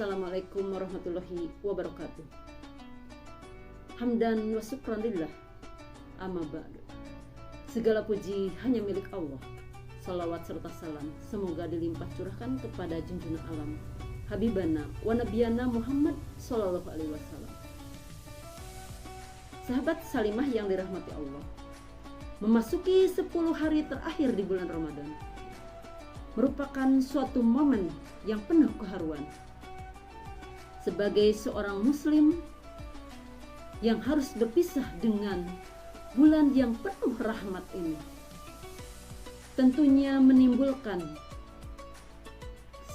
Assalamualaikum warahmatullahi wabarakatuh. Hamdan wa syukran lillah. Amma ba'du. Segala puji hanya milik Allah. Salawat serta salam semoga dilimpah curahkan kepada junjungan alam Habibana wa Nabiyana Muhammad sallallahu alaihi wasallam. Sahabat Salimah yang dirahmati Allah, memasuki 10 hari terakhir di bulan Ramadan merupakan suatu momen yang penuh keharuan. Sebagai seorang muslim yang harus berpisah dengan bulan yang penuh rahmat ini, tentunya menimbulkan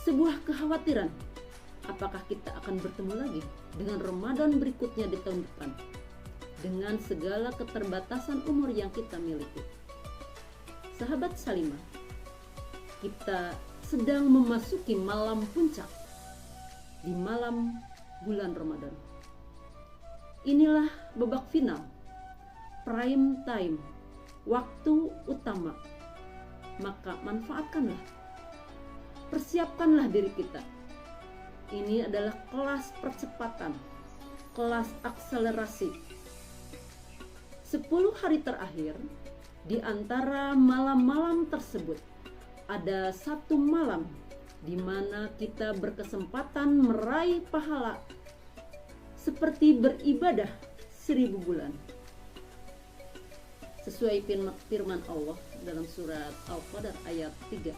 sebuah kekhawatiran, apakah kita akan bertemu lagi dengan Ramadan berikutnya di tahun depan dengan segala keterbatasan umur yang kita miliki. Sahabat Salimah, kita sedang memasuki malam puncak di malam bulan Ramadan. Inilah babak final, prime time, waktu utama. Maka manfaatkanlah, persiapkanlah diri kita. Ini adalah kelas percepatan, kelas akselerasi. 10 hari terakhir, di antara malam-malam tersebut ada satu malam di mana kita berkesempatan meraih pahala seperti beribadah 1000 bulan. Sesuai firman Allah dalam surat Al-Qadr ayat 3.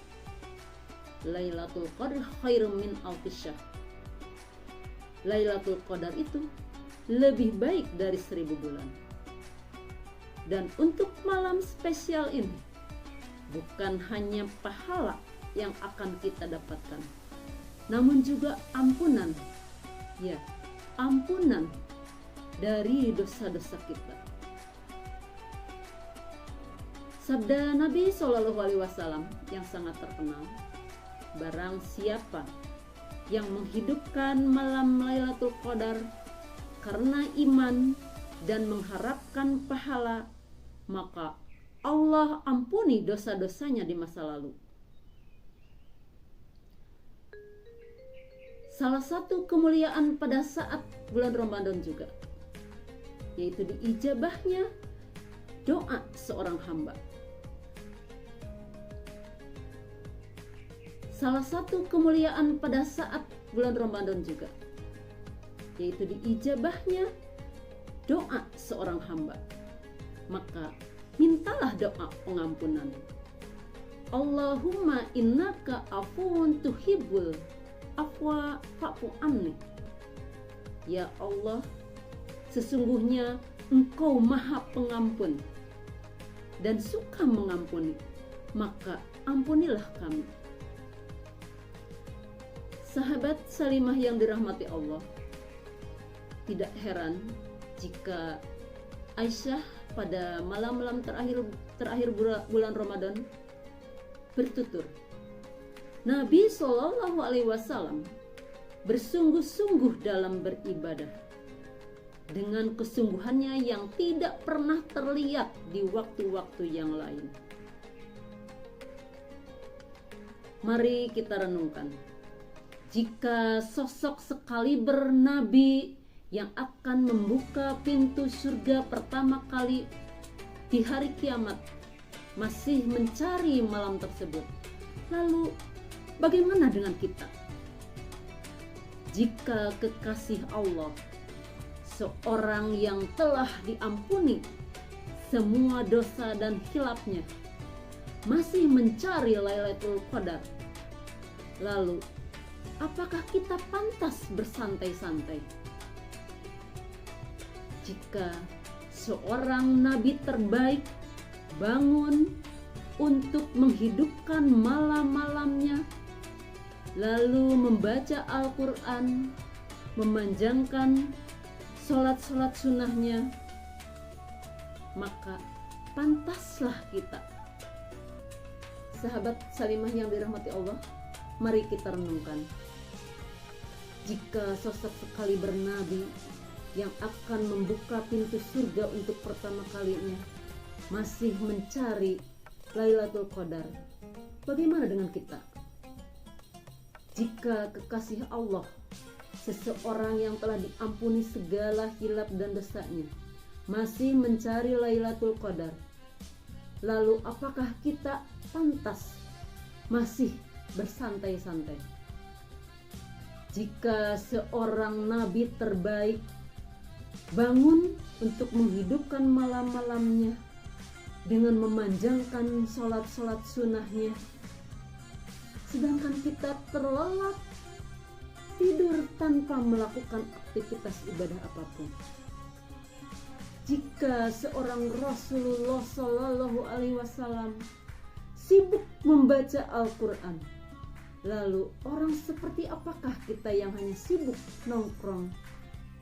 Lailatul Qadr khairum min alfis syahr. Lailatul Qadar itu lebih baik dari 1000 bulan. Dan untuk malam spesial ini, bukan hanya pahala yang akan kita dapatkan, namun juga ampunan. Ya, ampunan dari dosa-dosa kita. Sabda Nabi Shallallahu Alaihi Wasallam yang sangat terkenal, barang siapa yang menghidupkan malam Lailatul Qadar karena iman dan mengharapkan pahala, maka Allah ampuni dosa-dosanya di masa lalu. Salah satu kemuliaan pada saat bulan Ramadan juga, yaitu diijabahnya doa seorang hamba. Salah satu kemuliaan pada saat bulan Ramadan juga, yaitu diijabahnya doa seorang hamba. Maka mintalah doa pengampunan. Allahumma innaka afuwun tuhibbul afwa fa'fu anni. Ya Allah, sesungguhnya Engkau Maha Pengampun dan suka mengampuni, maka ampunilah kami. Sahabat Salimah yang dirahmati Allah, tidak heran jika Aisyah pada malam-malam terakhir bulan Ramadan bertutur, Nabi Shallallahu Alaihi Wasallam bersungguh-sungguh dalam beribadah dengan kesungguhannya yang tidak pernah terlihat di waktu-waktu yang lain. Mari kita renungkan, jika sosok sekaliber Nabi yang akan membuka pintu surga pertama kali di hari kiamat masih mencari malam tersebut, lalu bagaimana dengan kita? Jika kekasih Allah, seorang yang telah diampuni semua dosa dan khilafnya, masih mencari Lailatul Qadar, lalu apakah kita pantas bersantai-santai? Jika seorang nabi terbaik bangun untuk menghidupkan malam-malamnya, lalu membaca Al-Quran, memanjangkan sholat-sholat sunnahnya, maka pantaslah kita. Sahabat Salimah yang dirahmati Allah, mari kita renungkan, jika sosok sekali bernabi yang akan membuka pintu surga untuk pertama kalinya masih mencari Lailatul Qadar, bagaimana dengan kita? Jika kekasih Allah seseorang yang telah diampuni segala hilaf dan dosanya masih mencari Lailatul Qadar, lalu apakah kita pantas masih bersantai-santai? Jika seorang nabi terbaik bangun untuk menghidupkan malam-malamnya dengan memanjangkan sholat-sholat sunnahnya, sedangkan kita terlelap tidur tanpa melakukan aktivitas ibadah apapun. Jika seorang Rasulullah Shallallahu Alaihi Wasallam sibuk membaca Al-Quran, lalu orang seperti apakah kita yang hanya sibuk nongkrong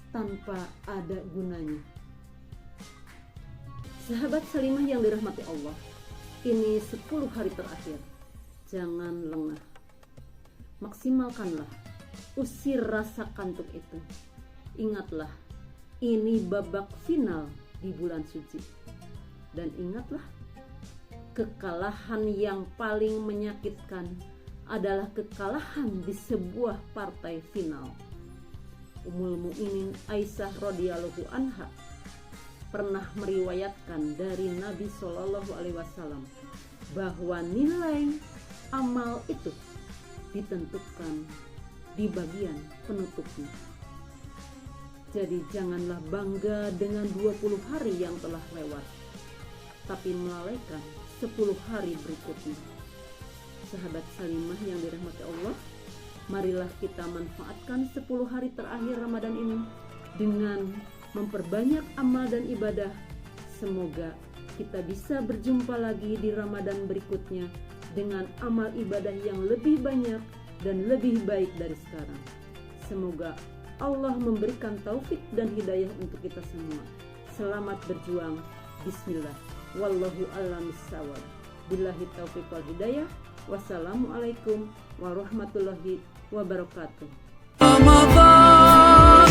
tanpa ada gunanya? Sahabat Salimah yang dirahmati Allah, ini 10 hari terakhir. Jangan lengah, maksimalkanlah, usir rasa kantuk itu. Ingatlah, ini babak final di bulan suci. Dan ingatlah, kekalahan yang paling menyakitkan adalah kekalahan di sebuah partai final. Ummul Mukminin Aisyah radhiyallahu anha pernah meriwayatkan dari Nabi Shallallahu Alaihi Wasallam bahwa nilai amal itu ditentukan di bagian penutupnya. Jadi janganlah bangga dengan 20 hari yang telah lewat, tapi melalaikan 10 hari berikutnya. Sahabat Salimah yang dirahmati Allah, marilah kita manfaatkan 10 hari terakhir Ramadan ini dengan memperbanyak amal dan ibadah. Semoga kita bisa berjumpa lagi di Ramadan berikutnya dengan amal ibadah yang lebih banyak dan lebih baik dari sekarang. Semoga Allah memberikan taufik dan hidayah untuk kita semua. Selamat berjuang. Bismillah. Wallahu a'lam bishawab. Billahi taufiq wal hidayah. Wassalamualaikum warahmatullahi wabarakatuh. Ramadan